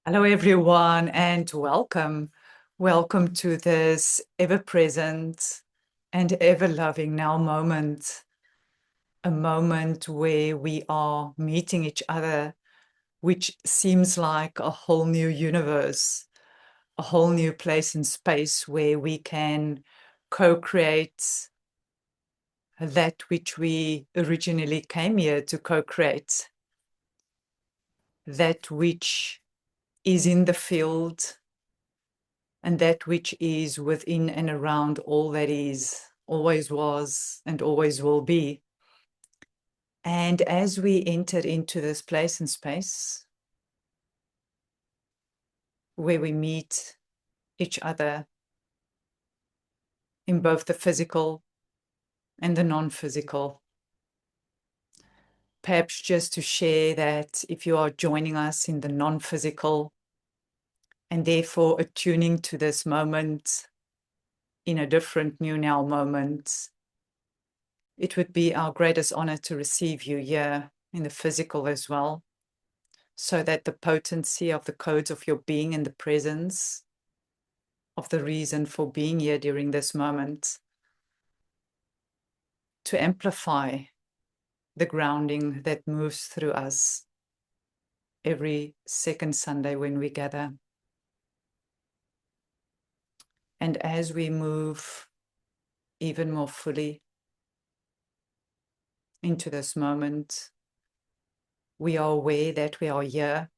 Hello, everyone, and welcome. Welcome to this ever present and ever loving now moment, a moment where we are meeting each other, which seems like a whole new universe, a whole new place and space where we can co create that which we originally came here to co create, that which is in the field and that which is within and around all that is, always was, and always will be. And as we enter into this place and space where we meet each other in both the physical and the non-physical, perhaps just to share that if you are joining us in the non-physical and therefore attuning to this moment in a different new now moment, it would be our greatest honor to receive you here in the physical as well, so that the potency of the codes of your being and the presence of the reason for being here during this moment to amplify the grounding that moves through us every second Sunday when we gather. And as we move even more fully into this moment, we are aware that we are here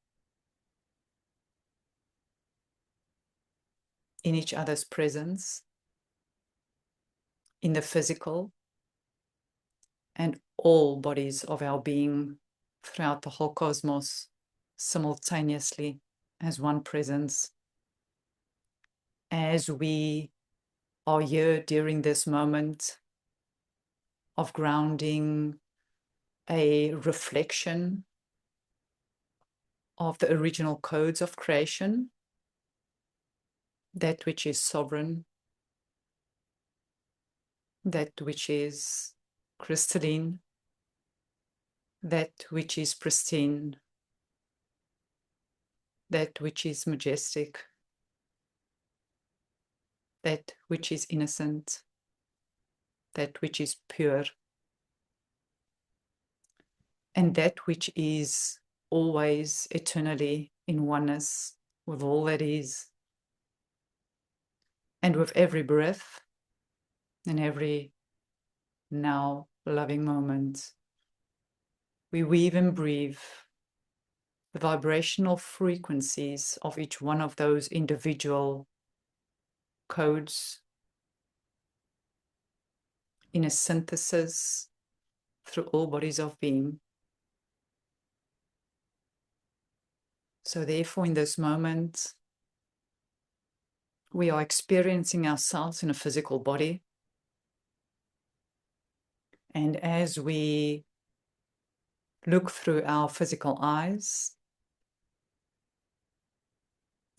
in each other's presence, in the physical and all bodies of our being throughout the whole cosmos simultaneously as one presence. As we are here during this moment of grounding, a reflection of the original codes of creation, that which is sovereign, that which is crystalline, that which is pristine, that which is majestic, that which is innocent, that which is pure, and that which is always eternally in oneness with all that is. And with every breath and every now loving moment, we weave and breathe the vibrational frequencies of each one of those individual codes in a synthesis through all bodies of being. So therefore, in this moment, we are experiencing ourselves in a physical body. And as we look through our physical eyes,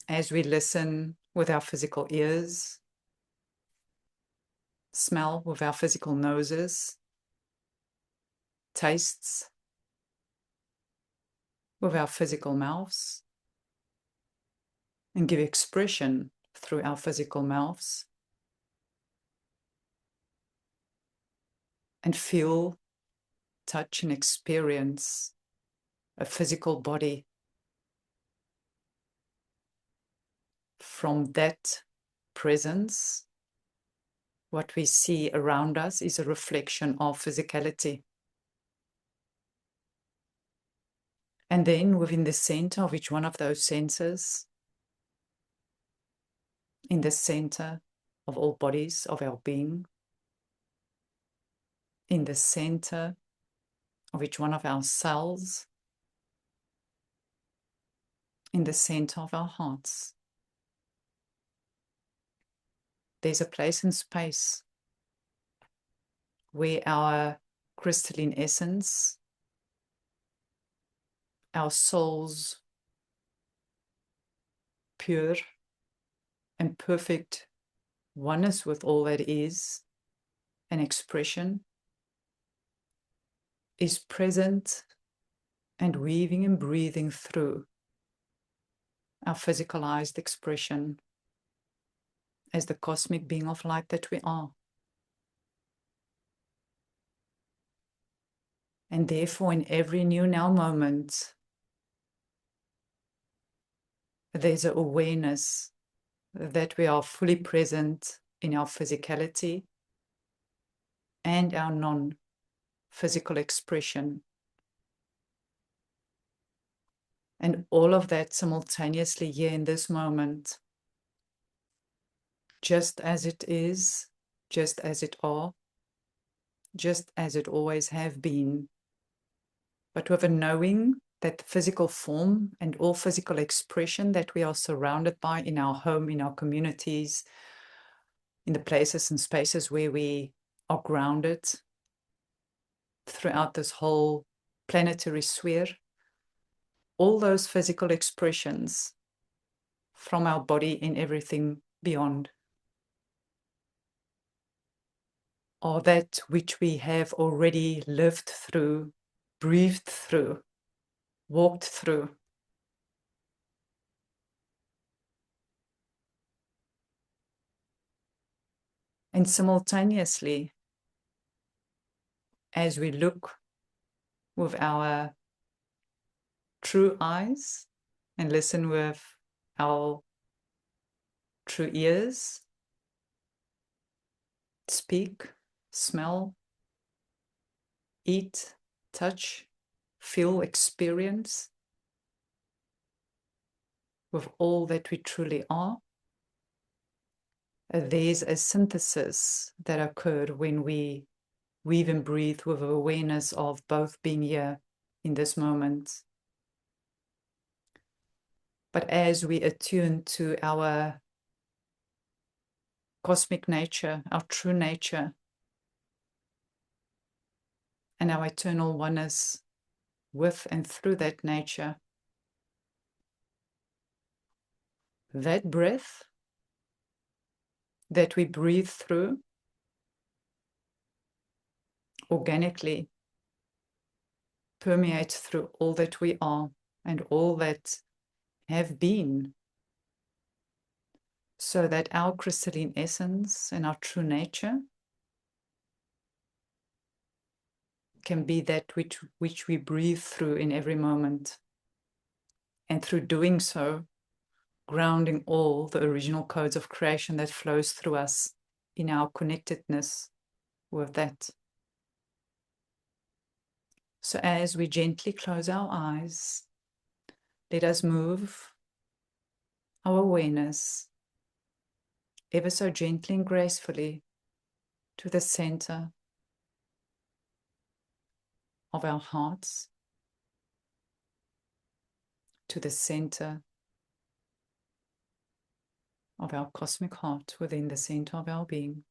as we listen with our physical ears, smell with our physical noses, tastes with our physical mouths, and give expression through our physical mouths, and feel, touch, and experience a physical body. From that presence, what we see around us is a reflection of physicality. And then within the center of each one of those senses, in the center of all bodies of our being, in the center of each one of our cells, in the center of our hearts, there's a place and space where our crystalline essence, our soul's pure and perfect oneness with all that is, an expression, is present and weaving and breathing through our physicalized expression as the cosmic being of light that we are. And therefore, in every new now moment, there's an awareness that we are fully present in our physicality and our non-physical expression. And all of that simultaneously here in this moment, just as it is, just as it are, just as it always have been, but with a knowing that the physical form and all physical expression that we are surrounded by in our home, in our communities, in the places and spaces where we are grounded throughout this whole planetary sphere, all those physical expressions from our body and everything beyond are that which we have already lived through, breathed through, walked through. And simultaneously, as we look with our true eyes and listen with our true ears, speak, smell, eat, touch, feel, experience with all that we truly are, there's a synthesis that occurred when we weave and breathe with awareness of both being here in this moment. But as we attune to our cosmic nature, our true nature, and our eternal oneness with and through that nature, that breath that we breathe through organically permeates through all that we are and all that have been, so that our crystalline essence and our true nature can be that which we breathe through in every moment. And through doing so, grounding all the original codes of creation that flows through us in our connectedness with that. So as we gently close our eyes, let us move our awareness ever so gently and gracefully to the center of our hearts, to the center of our cosmic heart within the center of our being.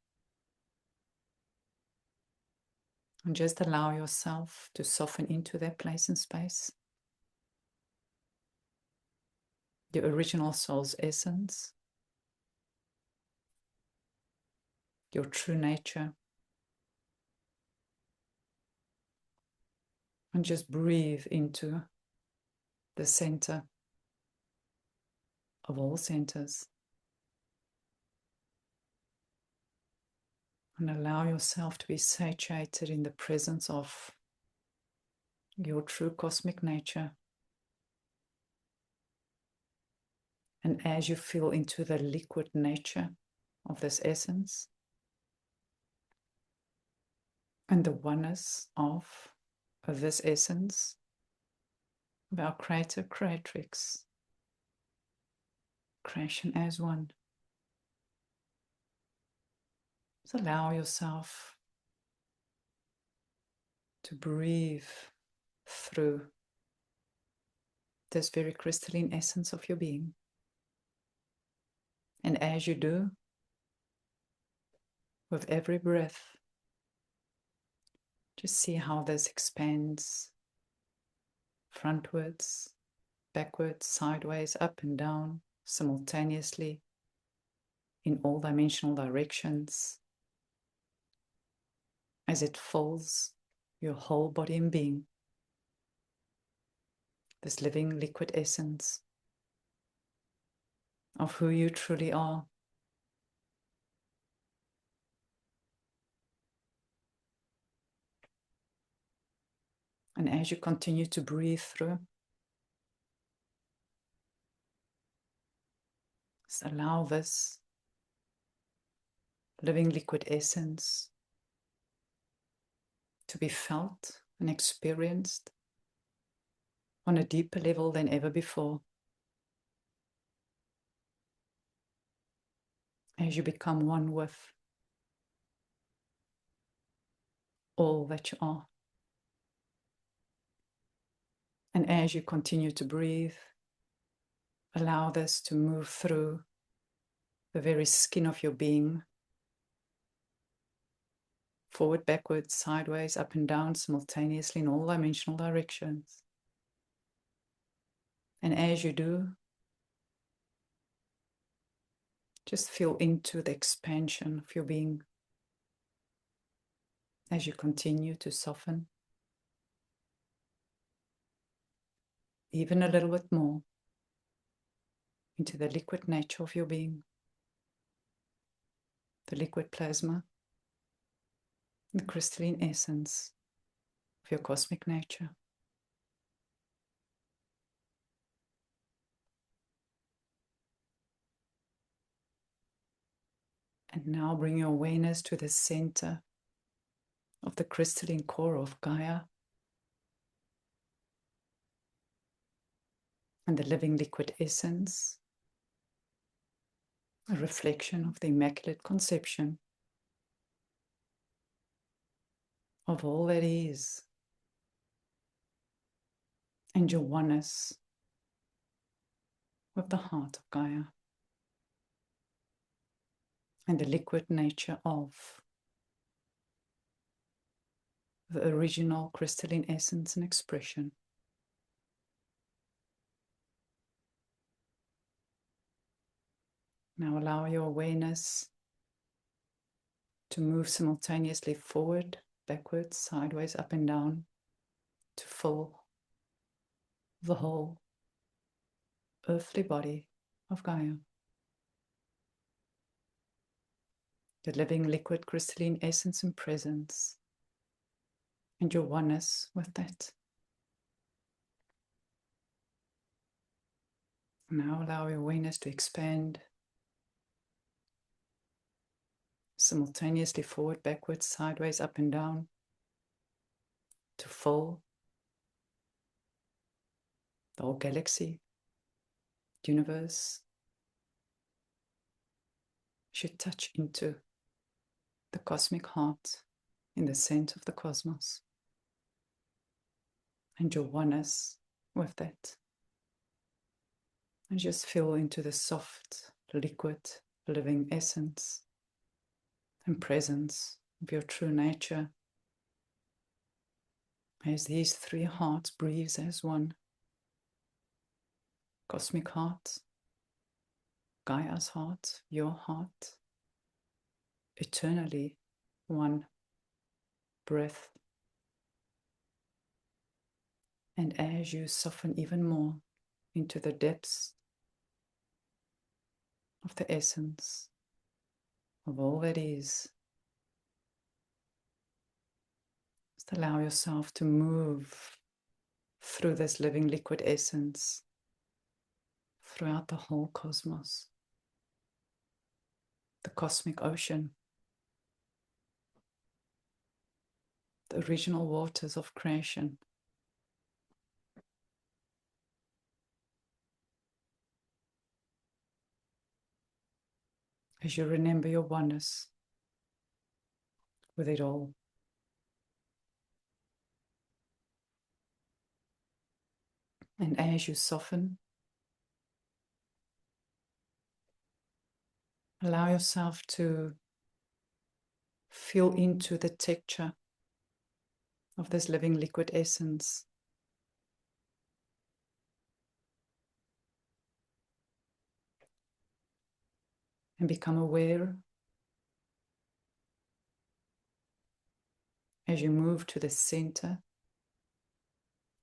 And just allow yourself to soften into that place and space. Your original soul's essence, your true nature. And just breathe into the center of all centers. And allow yourself to be satiated in the presence of your true cosmic nature. And as you feel into the liquid nature of this essence and the oneness of this essence, of our creator, creatrix, creation as one. So allow yourself to breathe through this very crystalline essence of your being. And as you do, with every breath, just see how this expands frontwards, backwards, sideways, up and down, simultaneously, in all dimensional directions, as it fills your whole body and being. This living liquid essence of who you truly are. And as you continue to breathe through, just allow this living liquid essence to be felt and experienced on a deeper level than ever before. As you become one with all that you are. And as you continue to breathe, allow this to move through the very skin of your being, forward, backwards, sideways, up and down, simultaneously in all dimensional directions. And as you do, just feel into the expansion of your being as you continue to soften even a little bit more into the liquid nature of your being, the liquid plasma, the crystalline essence of your cosmic nature. And now bring your awareness to the center of the crystalline core of Gaia and the living liquid essence, a reflection of the Immaculate Conception of all that is, and your oneness with the heart of Gaia and the liquid nature of the original crystalline essence and expression. Now allow your awareness to move simultaneously forward, backwards, sideways, up and down to fill the whole earthly body of Gaia. The living liquid crystalline essence and presence, and your oneness with that. Now allow your awareness to expand simultaneously forward, backwards, sideways, up and down to fill the whole galaxy, universe. Should touch into the cosmic heart in the center of the cosmos and your oneness with that. And just feel into the soft, liquid, living essence and presence of your true nature as these three hearts breathe as one. Cosmic heart, Gaia's heart, your heart, eternally one breath. And as you soften even more into the depths of the essence of all that is, just allow yourself to move through this living liquid essence throughout the whole cosmos, the cosmic ocean, the original waters of creation. As you remember your oneness with it all. And as you soften, allow yourself to feel into the texture of this living liquid essence. And become aware as you move to the center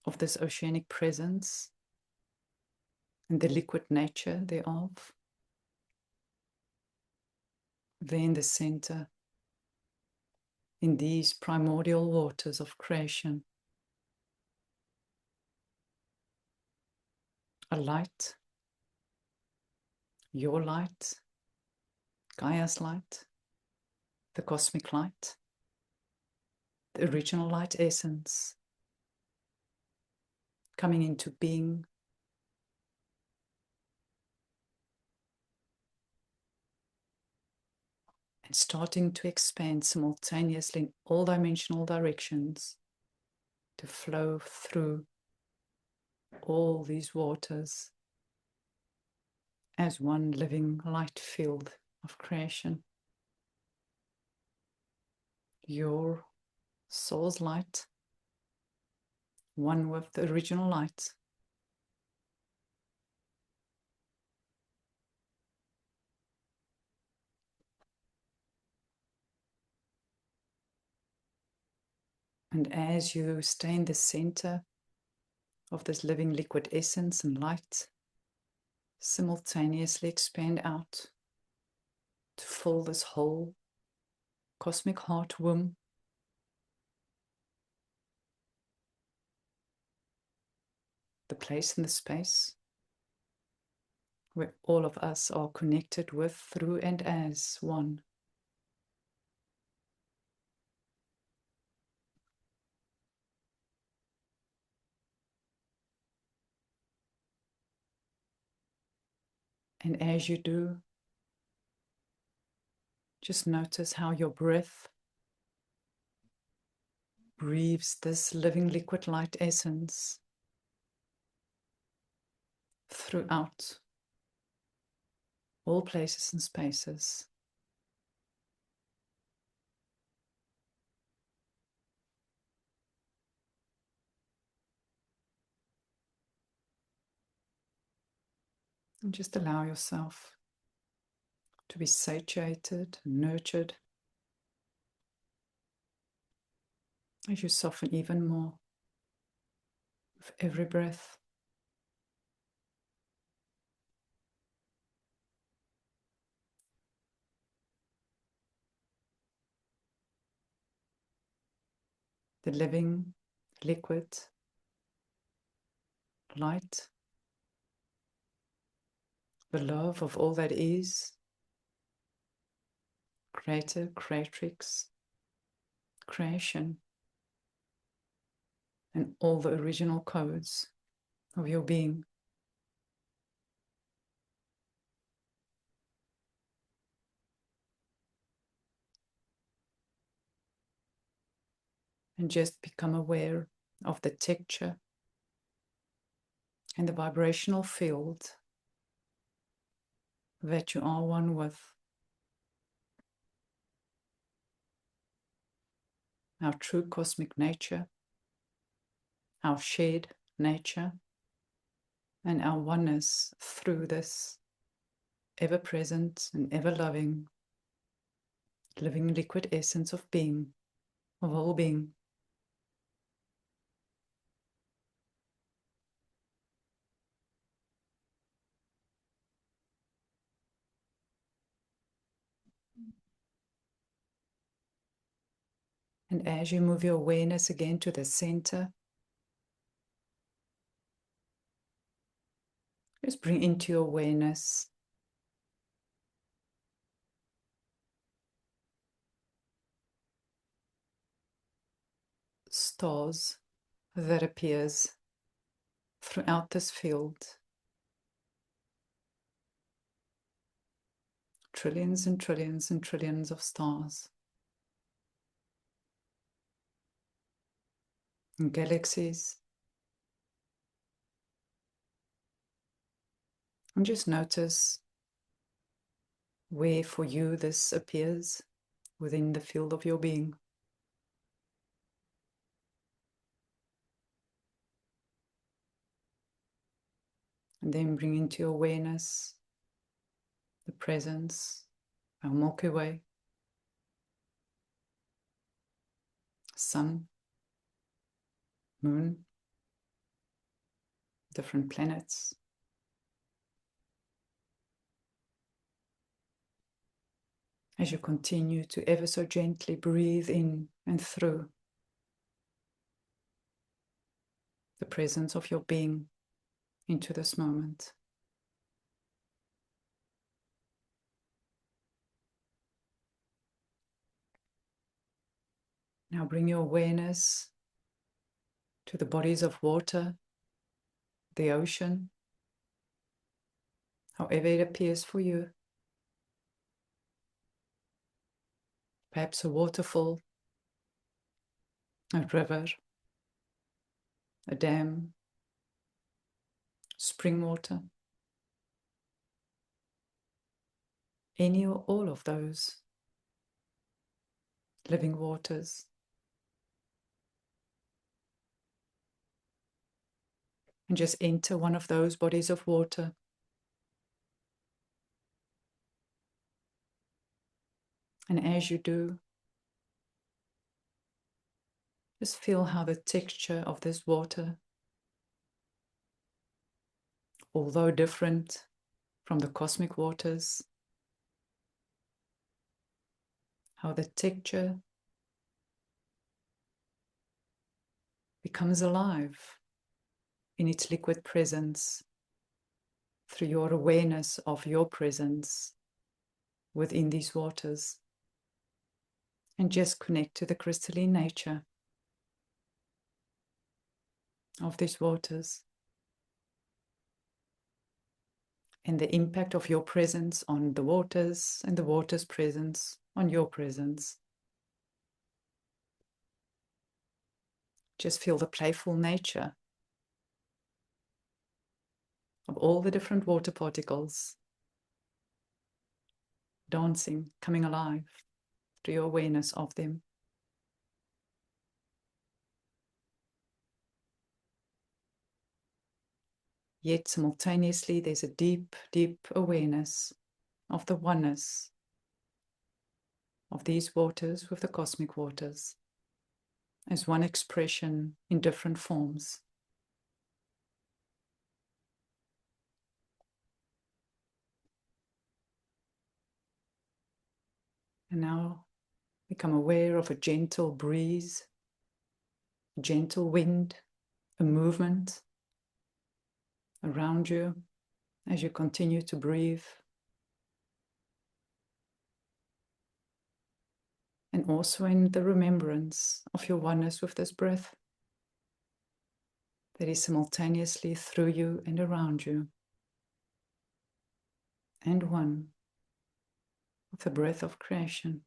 of this oceanic presence and the liquid nature thereof. there in the center, in these primordial waters of creation. A light, your light, Gaia's light, the cosmic light, the original light essence, coming into being, and starting to expand simultaneously in all dimensional directions, to flow through all these waters as one living light field of creation. Your soul's light, one with the original light. And as you stay in the center of this living liquid essence and light, simultaneously expand out to fill this whole cosmic heart womb, the place and the space where all of us are connected with, through, and as one. And as you do, just notice how your breath breathes this living liquid light essence throughout all places and spaces. And just allow yourself to be satiated, nurtured, as you soften even more with every breath. The living, liquid, light, the love of all that is, creator, creatrix, creation, and all the original codes of your being. And just become aware of the texture and the vibrational field that you are one with. Our true cosmic nature, our shared nature, and our oneness through this ever-present and ever-loving, living liquid essence of being, of all being. And as you move your awareness again to the center, just bring into your awareness stars that appears throughout this field. Trillions and trillions and trillions of stars. And galaxies. And just notice where for you this appears within the field of your being. And then bring into your awareness the presence, our Milky Way, sun, moon, different planets, as you continue to ever so gently breathe in and through the presence of your being into this moment. Now bring your awareness to the bodies of water, the ocean, however it appears for you. Perhaps a waterfall, a river, a dam, spring water, any or all of those living waters. And just enter one of those bodies of water. And as you do, just feel how the texture of this water, although different from the cosmic waters, how the texture becomes alive in its liquid presence through your awareness of your presence within these waters. And just connect to the crystalline nature of these waters and the impact of your presence on the waters and the water's presence on your presence. Just feel the playful nature of all the different water particles dancing, coming alive through your awareness of them. Yet simultaneously, there's a deep, deep awareness of the oneness of these waters with the cosmic waters as one expression in different forms. And now become aware of a gentle breeze, a gentle wind, a movement around you as you continue to breathe. And also in the remembrance of your oneness with this breath that is simultaneously through you and around you, and one with the breath of creation.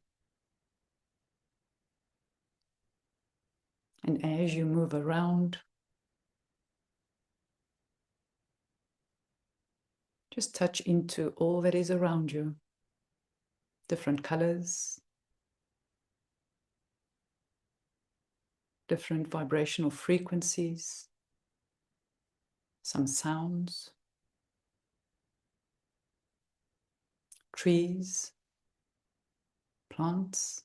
And as you move around, just touch into all that is around you, different colors, different vibrational frequencies, some sounds, trees, plants,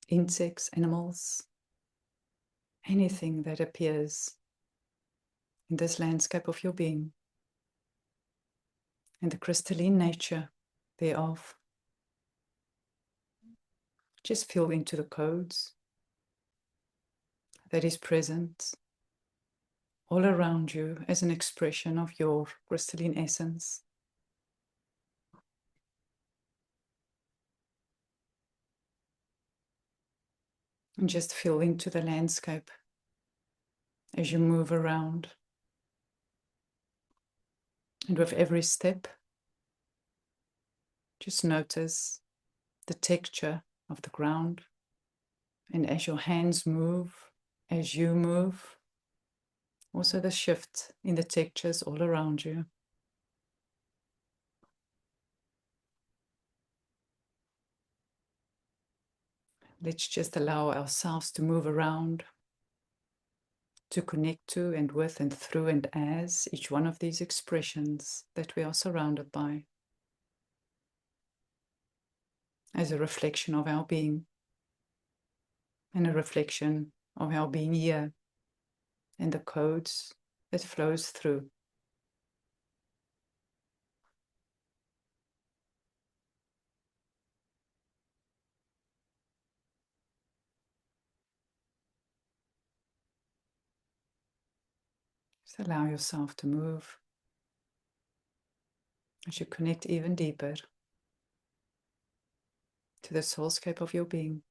insects, animals, anything that appears in this landscape of your being, and the crystalline nature thereof. Just feel into the codes that is present all around you as an expression of your crystalline essence. And just feel into the landscape as you move around. And with every step, just notice the texture of the ground. And as your hands move, as you move, also the shift in the textures all around you. Let's just allow ourselves to move around, to connect to and with and through and as each one of these expressions that we are surrounded by, as a reflection of our being and a reflection of our being here and the codes that flows through. Just allow yourself to move as you connect even deeper to the soulscape of your being.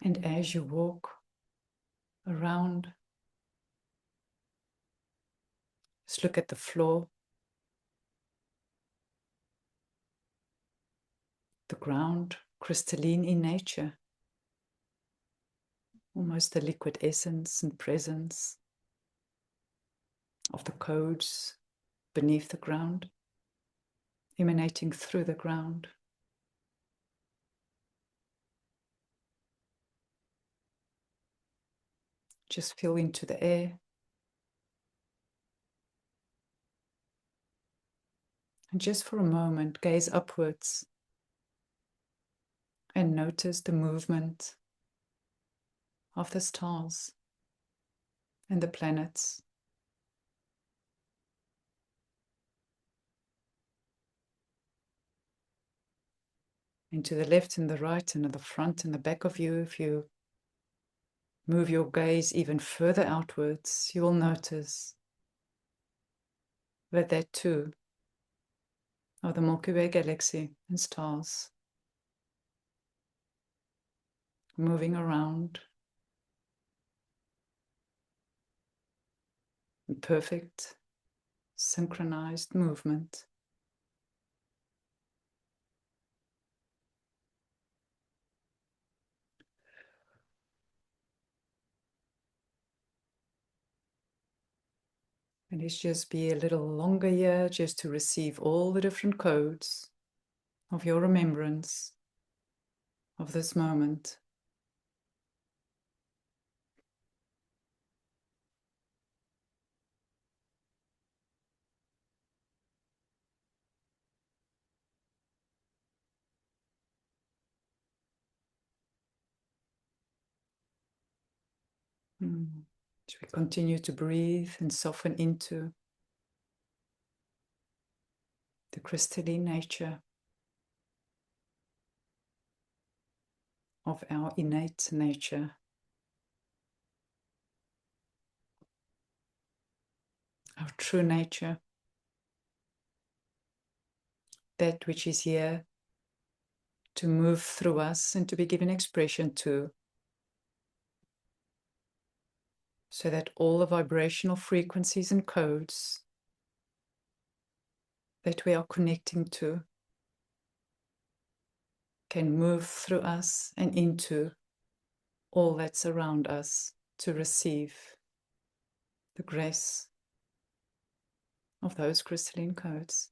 And as you walk around, just look at the floor, the ground, crystalline in nature, almost the liquid essence and presence of the codes beneath the ground, emanating through the ground. Just feel into the air. And just for a moment, gaze upwards and notice the movement of the stars and the planets. And to the left and the right and at the front and the back of you, if you move your gaze even further outwards, you will notice that too are the Milky Way galaxy and stars moving around in perfect, synchronized movement. And let's just be a little longer here just to receive all the different codes of your remembrance of this moment. As we continue to breathe and soften into the crystalline nature of our innate nature, our true nature, that which is here to move through us and to be given expression to, so that all the vibrational frequencies and codes that we are connecting to can move through us and into all that's around us to receive the grace of those crystalline codes.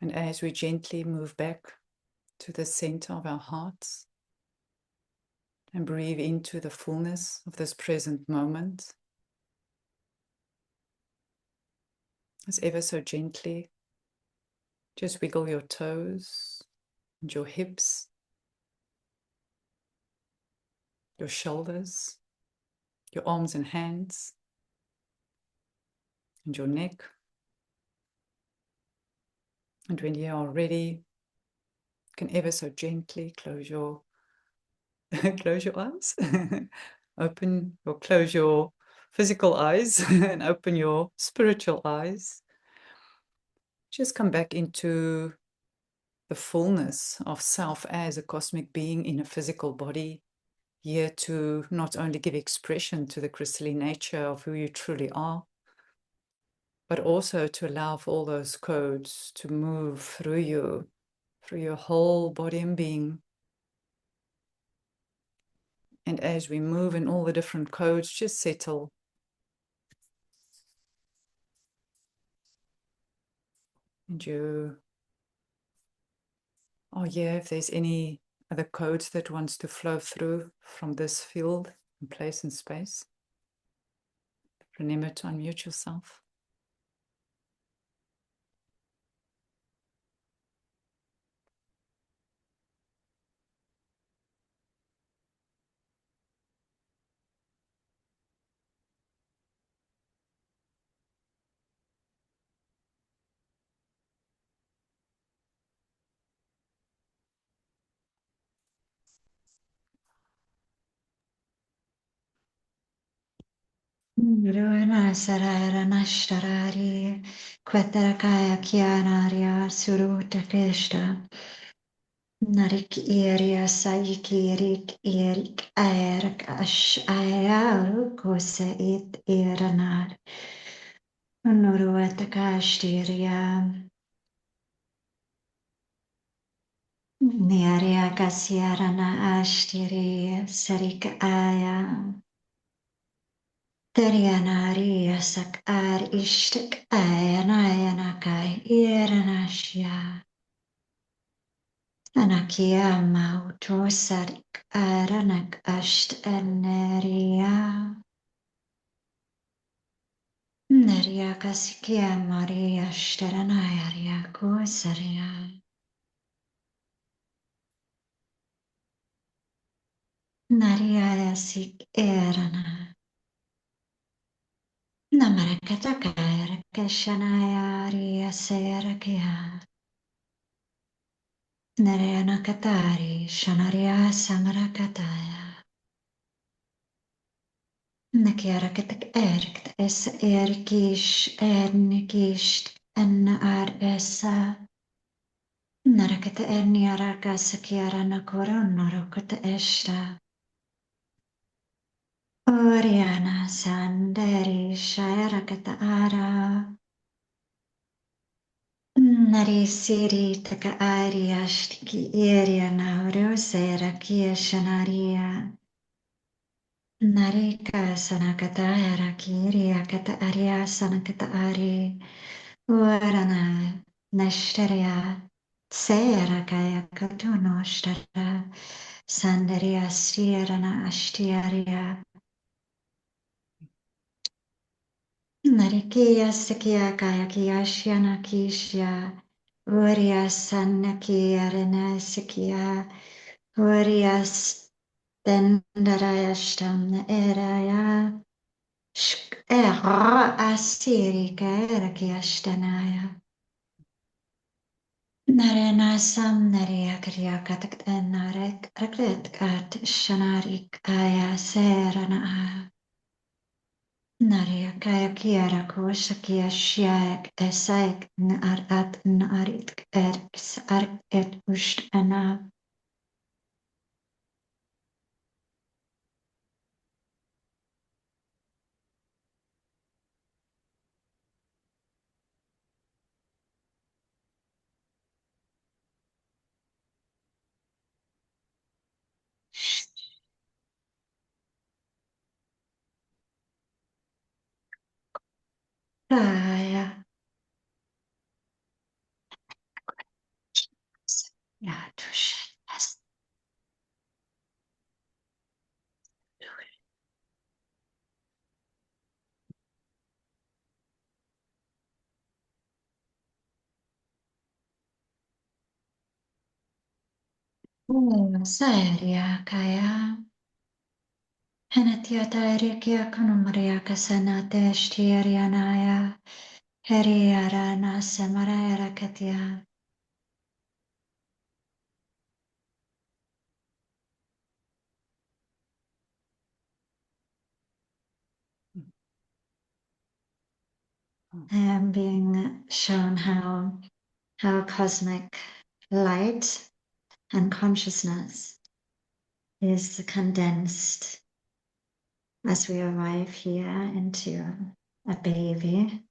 And as we gently move back to the center of our hearts and breathe into the fullness of this present moment, as ever so gently, just wiggle your toes and your hips, your shoulders, your arms and hands, and your neck. And when you are ready, you can ever so gently close your close your eyes, open or close your physical eyes and open your spiritual eyes. Just come back into the fullness of self as a cosmic being in a physical body, here to not only give expression to the crystalline nature of who you truly are, but also to allow for all those codes to move through you, through your whole body and being. And as we move in all the different codes, just settle. And you, oh yeah, if there's any other codes that wants to flow through from this field and place and space, remember to unmute yourself. Runa sarara nashtarari kveterakaya kianaria suruta keshta narik iria saikirik irik aerak ash ayaru kose it iranar nuruata kashtiria niaria kasiarana ashtiri sarik aya Terianaria sak ar ishtik ayanakai iranashia. Anakia mautosarik aranak asht eneria. Neria kasikia maria shteranayaria kosaria. Naria yasik erana. Namarakatakair keshanayaria serakia. Nareyanakatari Shanaria Samarakataya. Nakiarakatak erkt es erkish ernikisht en ar esa. Narakata erniaraka sakiara nakoronarokata eshta. Oriana sanderi shayarakata ara. Nari siri taka ariashtiki iria naurosera kieshanaria. Narika sanakata harakiri akata arya sanakata ari urana nashtarya serakaya katuno shtara sandarya srirana ashtiarya narikiya sakya kaya kiyashyana kishya urya sanakiyarana sakya urya stendaraya shtam eraya Asiri Karakiashtanaya Narena Sam Naria Karyakatak and Narek Raklet Kat Shanarik Aya Serana Naria Kayakiara Koshakia Shiak Esaik Narat Narit Erks Ark et Ushtana Kaya Yatush Saria Kaya Henatiatarikia Kanumaria Kasana Teshtiarianaya Heriarana Samaraya Katia I am being shown how cosmic light and consciousness is condensed as we arrive here into a baby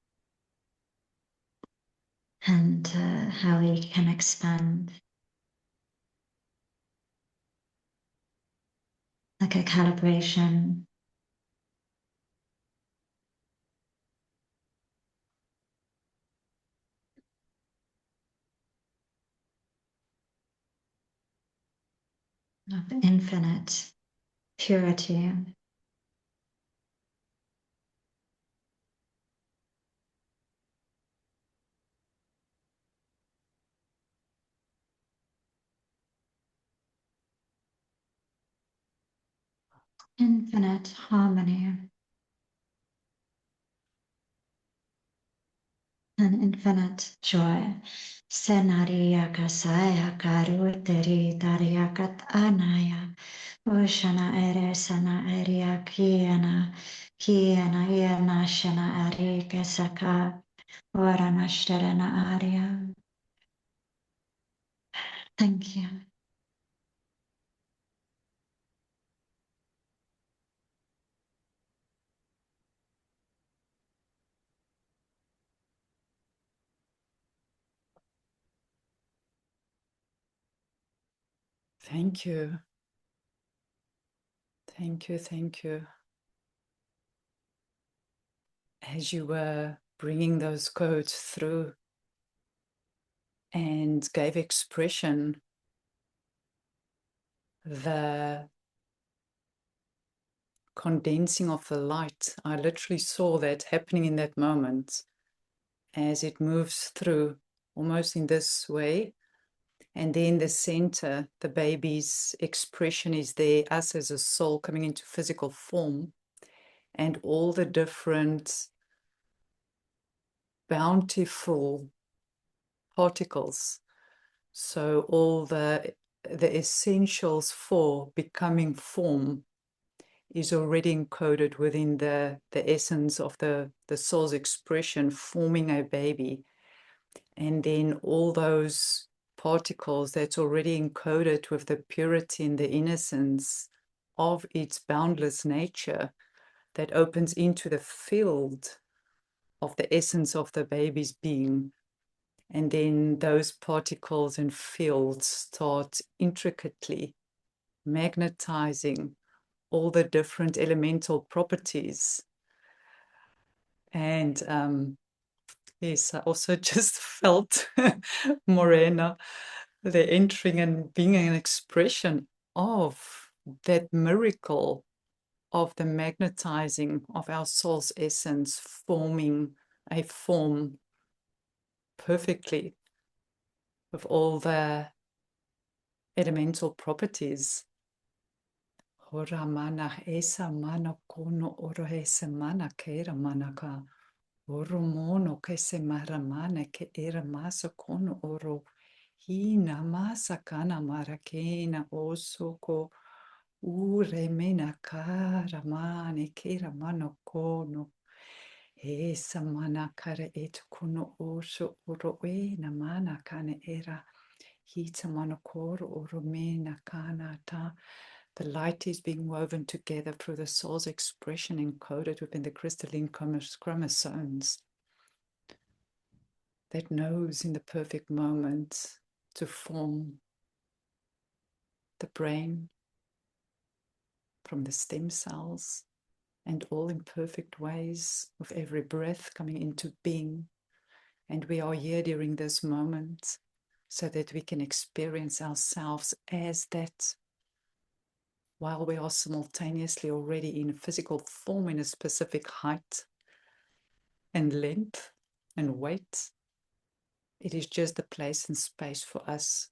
and how we can expand like a calibration of infinite purity, infinite harmony, and infinite joy. Senariya kasaya karuteri dariyakat anaya. Oshana ere sana eria kiana. Kiana yana shana ari kesaka. Varana shterana arya. Thank you. Thank you. Thank you. Thank you. As you were bringing those codes through and gave expression, the condensing of the light, I literally saw that happening in that moment as it moves through almost in this way. And then the center, the baby's expression is there, us as a soul coming into physical form, and all the different bountiful particles. So all the essentials for becoming form is already encoded within the essence of the soul's expression, forming a baby. And then all those particles that's already encoded with the purity and the innocence of its boundless nature that opens into the field of the essence of the baby's being. And then those particles and fields start intricately magnetizing all the different elemental properties. And yes, I also just felt Morena, the entering and being an expression of that miracle of the magnetizing of our soul's essence, forming a form perfectly with all the elemental properties. Hora mana esa mana kono oro esa mana kera mana ka. Oro mono ke se maramana ke era masa kono oro. Hina masa kana marakena osoko. Ure mena kara mane kera mano kono. Esa mana kara et kono oso oro na mana kane era. Hita mana koro oro mena kana ta. The light is being woven together through the soul's expression encoded within the crystalline chromosomes that knows in the perfect moment to form the brain from the stem cells and all in perfect ways with every breath coming into being. And we are here during this moment so that we can experience ourselves as that while we are simultaneously already in a physical form in a specific height and length and weight. It is just the place and space for us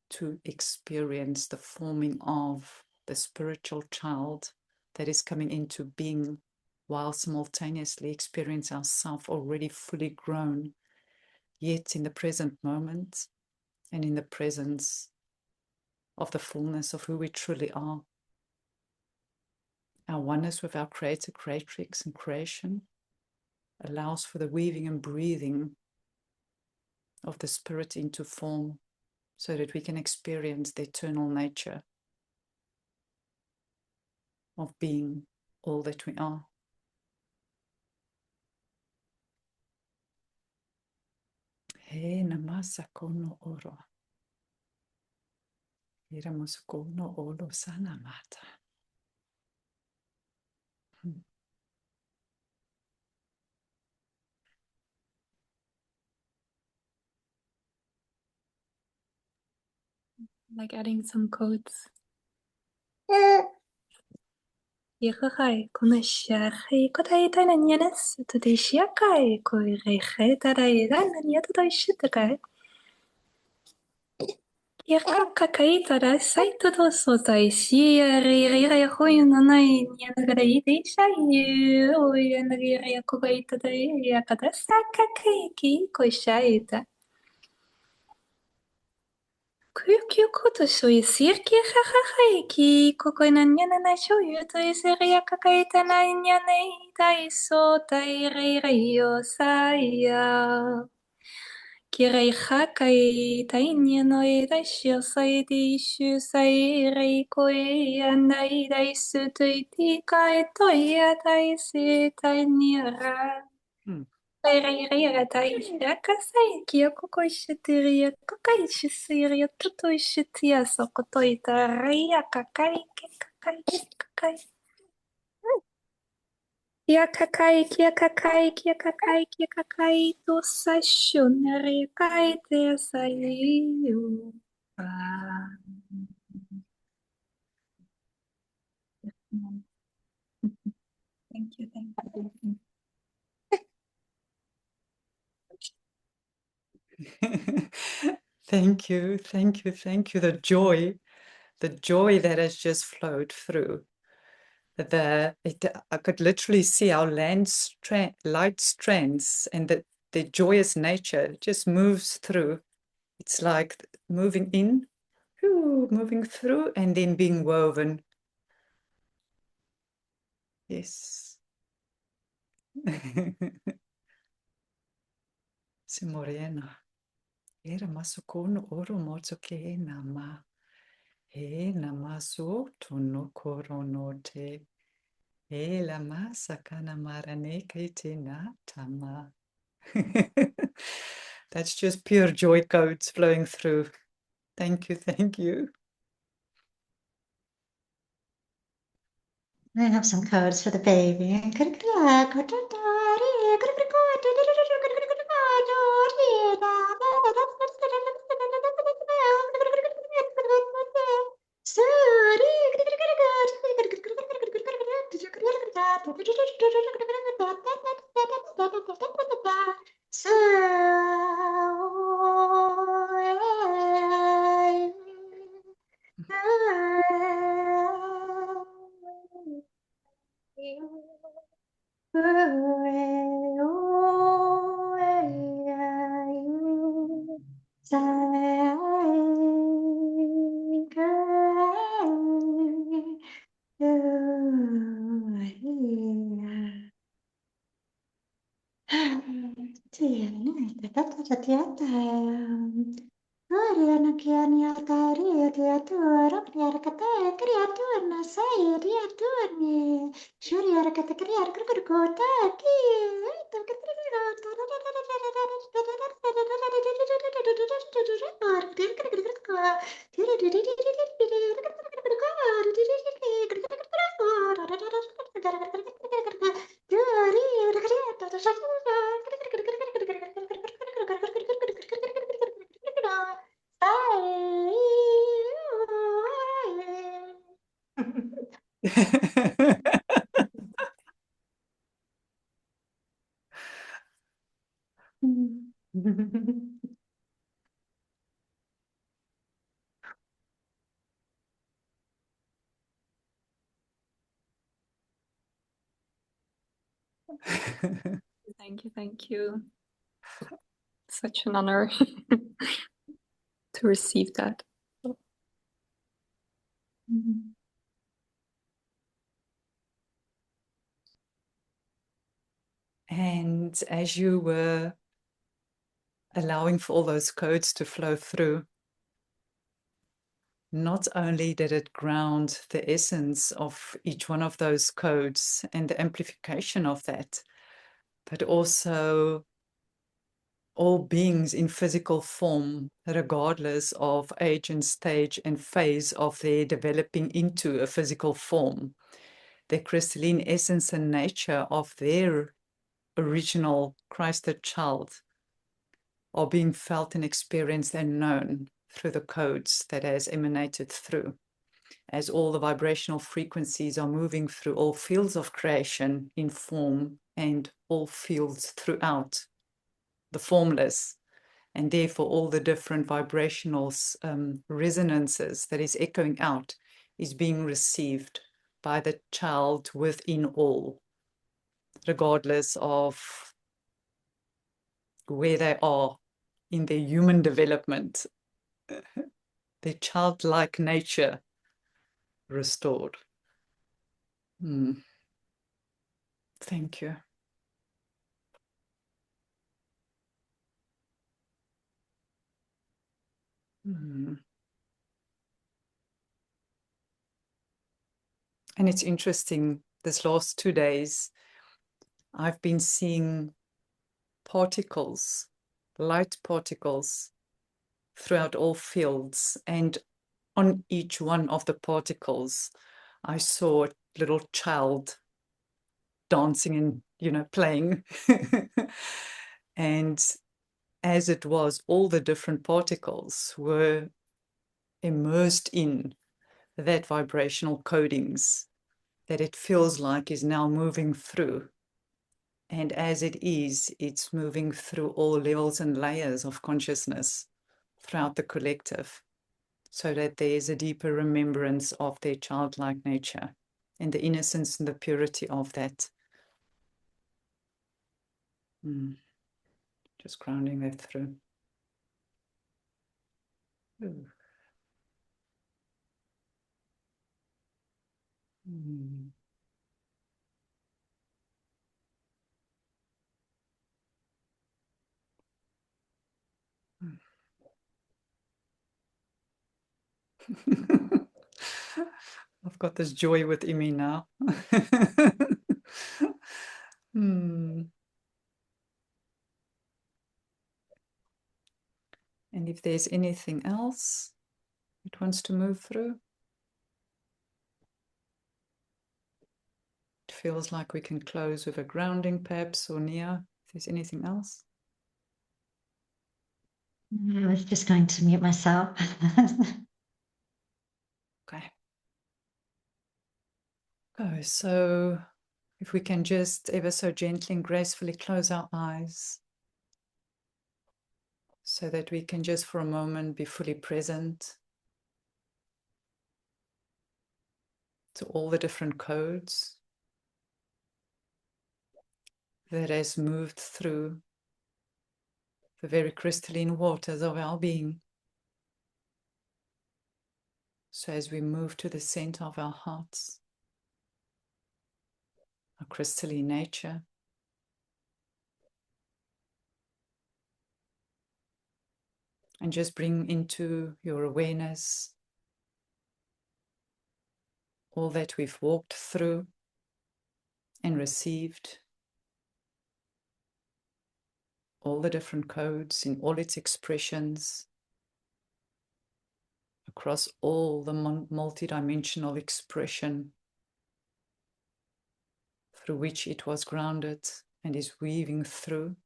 to experience the forming of the spiritual child that is coming into being while simultaneously experience ourselves already fully grown, yet in the present moment and in the presence of the fullness of who we truly are. Our oneness with our Creator, Creatrix, and creation allows for the weaving and breathing of the spirit into form so that we can experience the eternal nature of being all that we are. He namasa kono oro. Iramos kono olo sanamata. Like adding some codes. Yakakai, Kunashaki, Kotaita, and Yanes, to the Shiakai, Koirehe, that I ran and yet I shit the guy. Kakaitara saito sotai si rira hoina nai nianagarai shai o yanagiri kokaita yakata sakakaiki koishaita. Kyukuto shoy sirki hahaiki kokoinan yana shoyu to isiria kakaita na yanai taiso tai rira saya. Kirei hakai tainia noi daisho sai dishu sai rei koe anai daisu tuiti kai toia daisi tainia ra. Tai rei rei tai shaka sai kia koko ishitiria kakai shisiria tuto ishitia sokotoita reia kakai kakai. Kia kakai to sashunari kai te sayu. Thank you. Thank you. The joy that has just flowed through. I could literally see our light strands and the joyous nature just moves through. It's like moving in, moving through, and then being woven. Yes. Simorena. Era masukono oro mozoke nama. E namaso tono koronote. E la masakana marane kaitena tama. That's just pure joy codes flowing through. Thank you. I have some codes for the baby. Thank you. Such an honor to receive that. And as you were allowing for all those codes to flow through, not only did it ground the essence of each one of those codes and the amplification of that, but also all beings in physical form, regardless of age and stage and phase of their developing into a physical form, the crystalline essence and nature of their original Christed child are being felt and experienced and known through the codes that has emanated through. As all the vibrational frequencies are moving through all fields of creation in form and all fields throughout the formless, And therefore, all the different vibrational resonances that is echoing out is being received by the child within all, regardless of where they are in their human development, their childlike nature restored. Thank you. And it's interesting, this last 2 days, I've been seeing particles, light particles, throughout all fields. And on each one of the particles, I saw a little child dancing and, playing. And as it was, all the different particles were immersed in that vibrational codings that it feels like is now moving through. And as it is, it's moving through all levels and layers of consciousness throughout the collective, so that there is a deeper remembrance of their childlike nature and the innocence and the purity of that. Just grounding that through. Ooh. I've got this joy within me now. And if there's anything else it wants to move through, it feels like we can close with a grounding perhaps, or Nia, if there's anything else. I was just going to mute myself. Okay. Oh, so if we can just ever so gently and gracefully close our eyes, so that we can just for a moment be fully present to all the different codes that has moved through the very crystalline waters of our being. So as we move to the center of our hearts, our crystalline nature, and just bring into your awareness all that we've walked through and received, all the different codes in all its expressions, across all the multidimensional expression through which it was grounded and is weaving through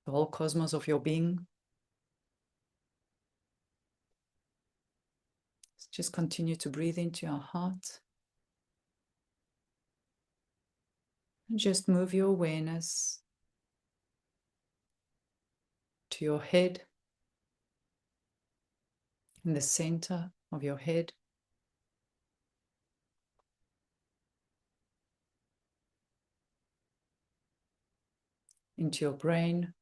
the whole cosmos of your being. Just continue to breathe into your heart. And just move your awareness to your head, in the center of your head. Into your brain,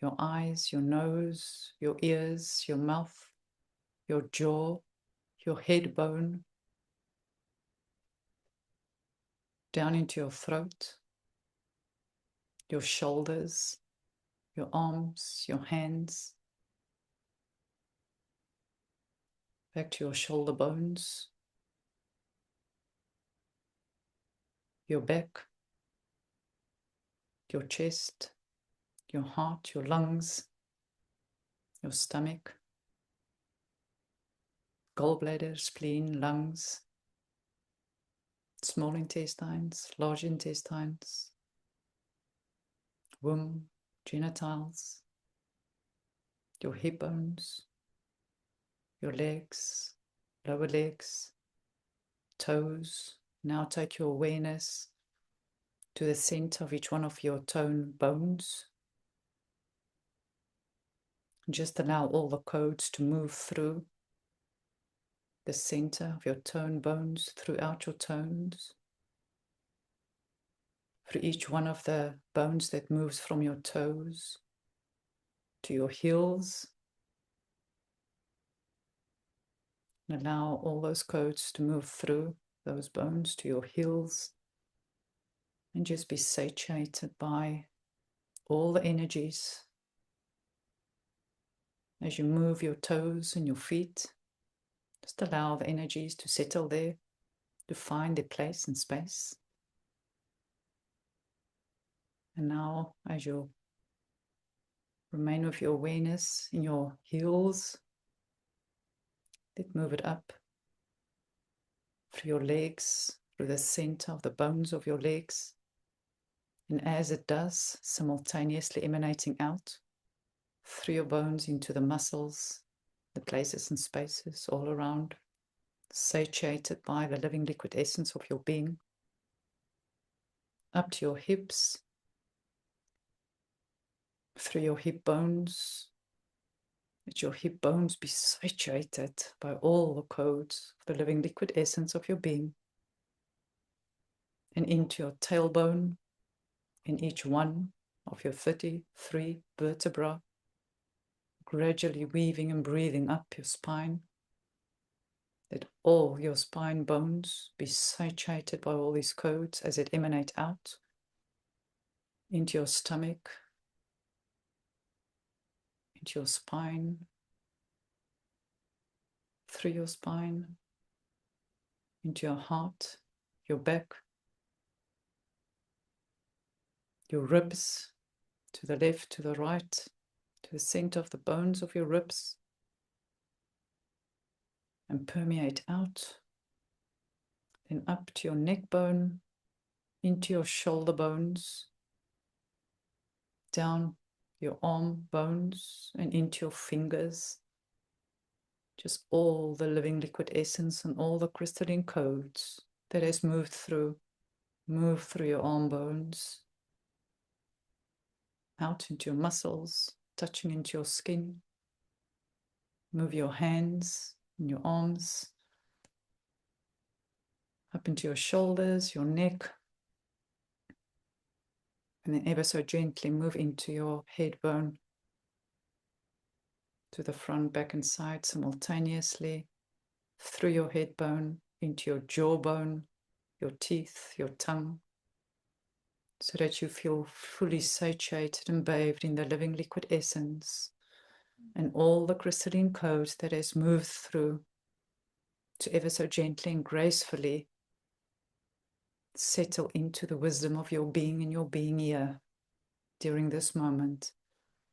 your eyes, your nose, your ears, your mouth, your jaw, your head bone, down into your throat, your shoulders, your arms, your hands, back to your shoulder bones, your back, your chest, your heart, your lungs, your stomach, gallbladder, spleen, lungs, small intestines, large intestines, womb, genitals, your hip bones, your legs, lower legs, toes. Now take your awareness to the center of each one of your toe bones, Just allow all the codes to move through the center of your tone bones, throughout your tones, through each one of the bones that moves from your toes to your heels. And allow all those codes to move through those bones to your heels. And just be satiated by all the energies as you move your toes and your feet. Just allow the energies to settle there, to find their place in space. And now, as you remain with your awareness in your heels, let move it up through your legs, through the center of the bones of your legs. And as it does, simultaneously emanating out through your bones into the muscles, the places and spaces all around, satiated by the living liquid essence of your being, up to your hips, through your hip bones. Let your hip bones be saturated by all the codes of the living liquid essence of your being, and into your tailbone, in each one of your 33 vertebrae, gradually weaving and breathing up your spine. Let all your spine bones be saturated by all these codes as it emanates out into your stomach, into your spine, through your spine, into your heart, your back, your ribs, to the left, to the right, to the center of the bones of your ribs, and permeate out, then up to your neck bone, into your shoulder bones, down your arm bones, and into your fingers. Just all the living liquid essence and all the crystalline codes that has moved through your arm bones, out into your muscles, touching into your skin. Move your hands and your arms up into your shoulders, your neck, and then ever so gently move into your head bone, to the front, back, and side simultaneously, through your head bone, into your jawbone, your teeth, your tongue, so that you feel fully satiated and bathed in the living liquid essence and all the crystalline codes that has moved through to ever so gently and gracefully settle into the wisdom of your being and your being here during this moment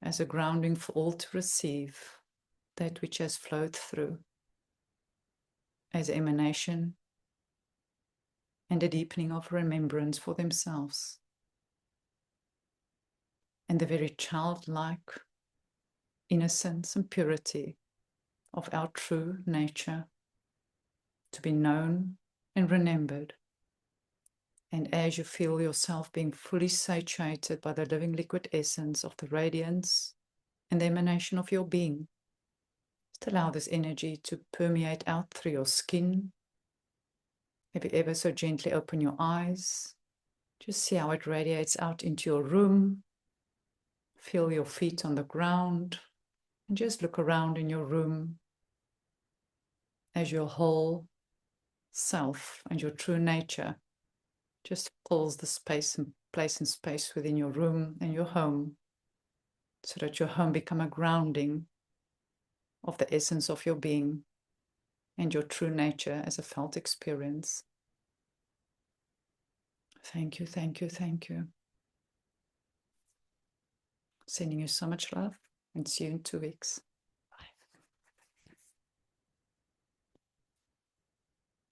as a grounding for all to receive that which has flowed through as emanation and a deepening of remembrance for themselves and the very childlike innocence and purity of our true nature to be known and remembered. And as you feel yourself being fully saturated by the living liquid essence of the radiance and the emanation of your being, just allow this energy to permeate out through your skin. If you ever so gently open your eyes, just see how it radiates out into your room. Feel your feet on the ground and just look around in your room as your whole self and your true nature just fills the space and place and space within your room and your home, so that your home become a grounding of the essence of your being and your true nature as a felt experience. Thank you, thank you, thank you. Sending you so much love and see you in 2 weeks.